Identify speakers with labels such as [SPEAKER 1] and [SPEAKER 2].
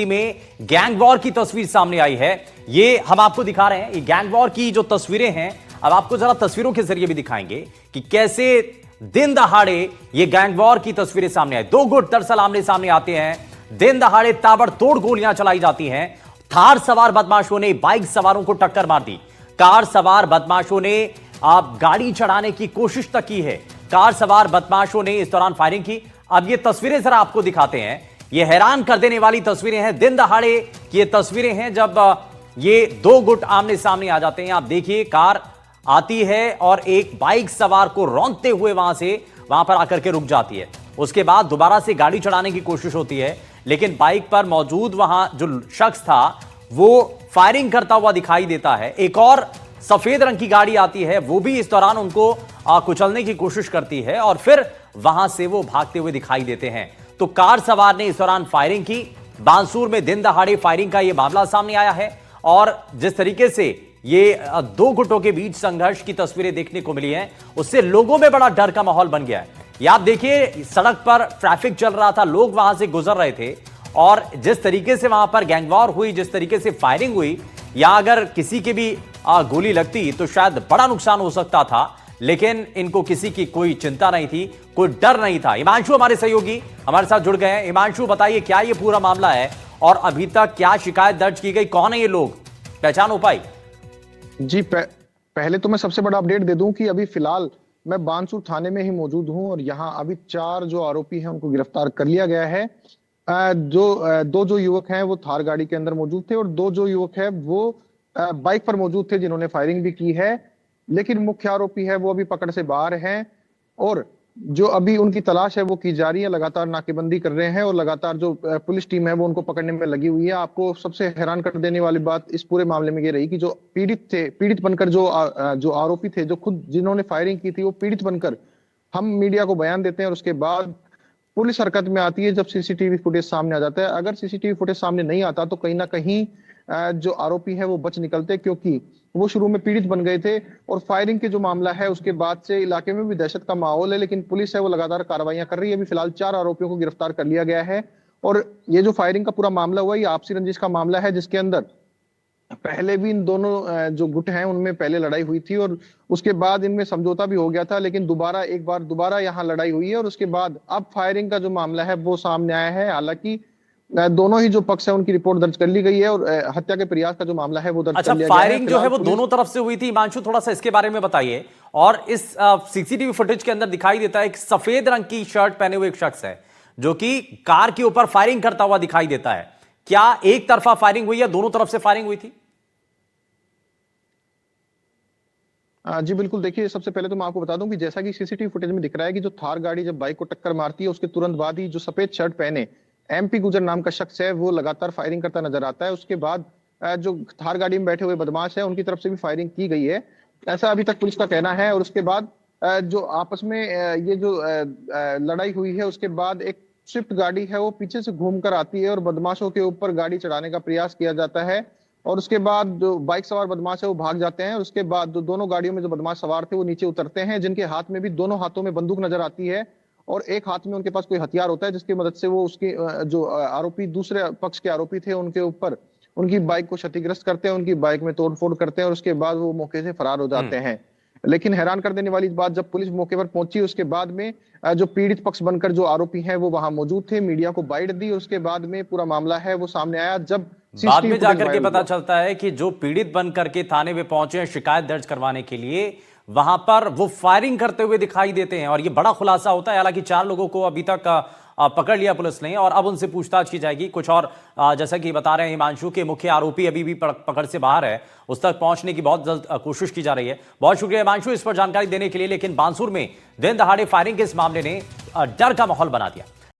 [SPEAKER 1] में gang war की तस्वीर सामने आई है। ये हम आपको दिखा रहे हैं, ये गैंग वॉर की जो तस्वीरें हैं, अब आपको जरा तस्वीरों के जरिए भी दिखाएंगे कि कैसे दिन दहाड़े ये गैंग वॉर की तस्वीरें सामने आई। दो गुट दरअसल आमने सामने आते हैं, दिन दहाड़े ताबड़तोड़ गोलियां चलाई जाती हैं। थार सवार बदमाशों ने बाइक सवारों को टक्कर मार दी। कार सवार बदमाशों ने गाड़ी चढ़ाने की कोशिश तक की है। कार सवार बदमाशों ने इस दौरान फायरिंग की। अब ये तस्वीरें जरा आपको दिखाते हैं, ये हैरान कर देने वाली तस्वीरें हैं। दिन दहाड़े की ये तस्वीरें हैं जब ये दो गुट आमने सामने आ जाते हैं। आप देखिए, कार आती है और एक बाइक सवार को रौंदते हुए वहां पर आकर के रुक जाती है। उसके बाद दोबारा से गाड़ी चढ़ाने की कोशिश होती है, लेकिन बाइक पर मौजूद वहां जो शख्स था वो फायरिंग करता हुआ दिखाई देता है। एक और सफेद रंग की गाड़ी आती है, वो भी इस दौरान उनको कुचलने की कोशिश करती है और फिर वहां से वो भागते हुए दिखाई देते हैं। तो कार सवार ने इस दौरान फायरिंग की। बांसूर में दिन दहाड़े फायरिंग का यह मामला सामने आया है और जिस तरीके से ये दो गुटों के बीच संघर्ष की तस्वीरें देखने को मिली हैं, उससे लोगों में बड़ा डर का माहौल बन गया है। ये आप देखिए, सड़क पर ट्रैफिक चल रहा था, लोग वहां से गुजर रहे थे और जिस तरीके से वहां पर गैंगवॉर हुई, जिस तरीके से फायरिंग हुई, या अगर किसी की भी गोली लगती तो शायद बड़ा नुकसान हो सकता था, लेकिन इनको किसी की कोई चिंता नहीं थी, कोई डर नहीं था। हिमांशु हमारे सहयोगी हमारे साथ जुड़ गए हैं। हिमांशु, बताइए क्या ये पूरा मामला है और अभी तक क्या शिकायत दर्ज की गई, कौन है ये लोग, पहचान हो पाई?
[SPEAKER 2] जी, पहले तो मैं सबसे बड़ा अपडेट दे दूं कि अभी फिलहाल मैं बानसूर थाने में ही मौजूद हूं और यहां अभी 4 जो आरोपी हैं उनको गिरफ्तार कर लिया गया है। दो जो युवक हैं वो थार गाड़ी के अंदर मौजूद थे और 2 जो युवक हैं वो बाइक पर मौजूद थे जिन्होंने फायरिंग भी की है, लेकिन मुख्य आरोपी है वो अभी पकड़ से बाहर हैं और जो अभी उनकी तलाश है वो की जा रही है। लगातार नाकेबंदी कर रहे हैं और लगातार जो पुलिस टीम है वो उनको पकड़ने में लगी हुई है। आपको सबसे हैरान कर देने वाली बात इस पूरे मामले में ये रही कि जो पीड़ित बनकर जो आरोपी थे, जो खुद जिन्होंने फायरिंग की थी, वो पीड़ित बनकर हम मीडिया को बयान देते हैं और उसके बाद पुलिस हरकत में आती है जब सीसीटीवी फुटेज सामने आ जाता है। अगर सीसीटीवी फुटेज सामने नहीं आता तो कहीं ना कहीं जो आरोपी है वो बच निकलते, क्योंकि वो शुरू में पीड़ित बन गए थे और फायरिंग के जो मामला है उसके बाद से इलाके में भी दहशत का माहौल है। लेकिन पुलिस है वो लगातार कार्रवाइयां कर रही है। अभी फिलहाल 4 आरोपियों को गिरफ्तार कर लिया गया है और ये जो फायरिंग का पूरा मामला हुआ, ये आपसी रंजिश का मामला है, जिसके अंदर पहले भी इन दोनों जो गुट हैं उनमें पहले लड़ाई हुई थी और उसके बाद इनमें समझौता भी हो गया था, लेकिन एक बार दोबारा यहाँ लड़ाई हुई है और उसके बाद अब फायरिंग का जो मामला है वो सामने आया है। हालांकि दोनों ही जो पक्ष है उनकी रिपोर्ट दर्ज कर ली गई है और हत्या के प्रयास का जो मामला है वो दर्ज कर लिया गया है।
[SPEAKER 1] फायरिंग जो है वो दोनों तरफ से हुई थी। हिमांशु, थोड़ा सा इसके बारे में बताइए। और इस सीसीटीवी फुटेज के अंदर दिखाई देता है एक सफेद रंग की शर्ट पहने हुए एक शख्स है जो कि कार के ऊपर फायरिंग करता हुआ दिखाई देता है। क्या एक तरफा फायरिंग हुई या दोनों तरफ से फायरिंग हुई थी?
[SPEAKER 2] जी बिल्कुल, देखिए सबसे पहले तो मैं आपको बता दूं कि जैसा कि सीसीटीवी फुटेज में दिख रहा है कि जो थार गाड़ी जब बाइक को टक्कर मारती है उसके तुरंत बाद ही जो सफेद शर्ट पहने एमपी गुजर नाम का शख्स है वो लगातार फायरिंग करता नजर आता है। उसके बाद जो थार गाड़ी में बैठे हुए बदमाश है उनकी तरफ से भी फायरिंग की गई है, ऐसा अभी तक पुलिस का कहना है। और उसके बाद जो आपस में ये जो लड़ाई हुई है, उसके बाद एक स्विफ्ट गाड़ी है वो पीछे से घूमकर आती है और बदमाशों के ऊपर गाड़ी चढ़ाने का प्रयास किया जाता है और उसके बाद जो बाइक सवार बदमाश है वो भाग जाते हैं। उसके बाद जो दोनों गाड़ियों में जो बदमाश सवार थे वो नीचे उतरते हैं, जिनके हाथ में भी दोनों हाथों में बंदूक नजर आती है और एक हाथ में उनके पास कोई हथियार होता है जिसकी मदद से वो उसके जो आरोपी दूसरे पक्ष के आरोपी थे उनके ऊपर उनकी बाइक को क्षतिग्रस्त करते हैं, उनकी बाइक में तोड़फोड़ करते हैं और उसके बाद वो मौके से फरार हो जाते हैं। लेकिन हैरान कर देने वाली बात, जब पुलिस मौके पर पहुंची उसके बाद में जो पीड़ित पक्ष बनकर जो आरोपी हैं वो वहां मौजूद थे, मीडिया को बाइट दी और उसके बाद में पूरा मामला है वो सामने आया। जब
[SPEAKER 1] बाद में जाकर के पता चलता है कि जो पीड़ित बनकर के थाने में पहुंचे हैं शिकायत दर्ज करवाने के लिए, वहां पर वो फायरिंग करते हुए दिखाई देते हैं और ये बड़ा खुलासा होता है। हालांकि 4 लोगों को अभी तक पकड़ लिया पुलिस ने और अब उनसे पूछताछ की जाएगी। कुछ और जैसा कि बता रहे हैं हिमांशु के मुख्य आरोपी अभी भी पकड़ से बाहर है, उस तक पहुंचने की बहुत जल्द कोशिश की जा रही है। बहुत शुक्रिया हिमांशु इस पर जानकारी देने के लिए। लेकिन बांसूर में दिन दहाड़े फायरिंग के इस मामले ने डर का माहौल बना दिया।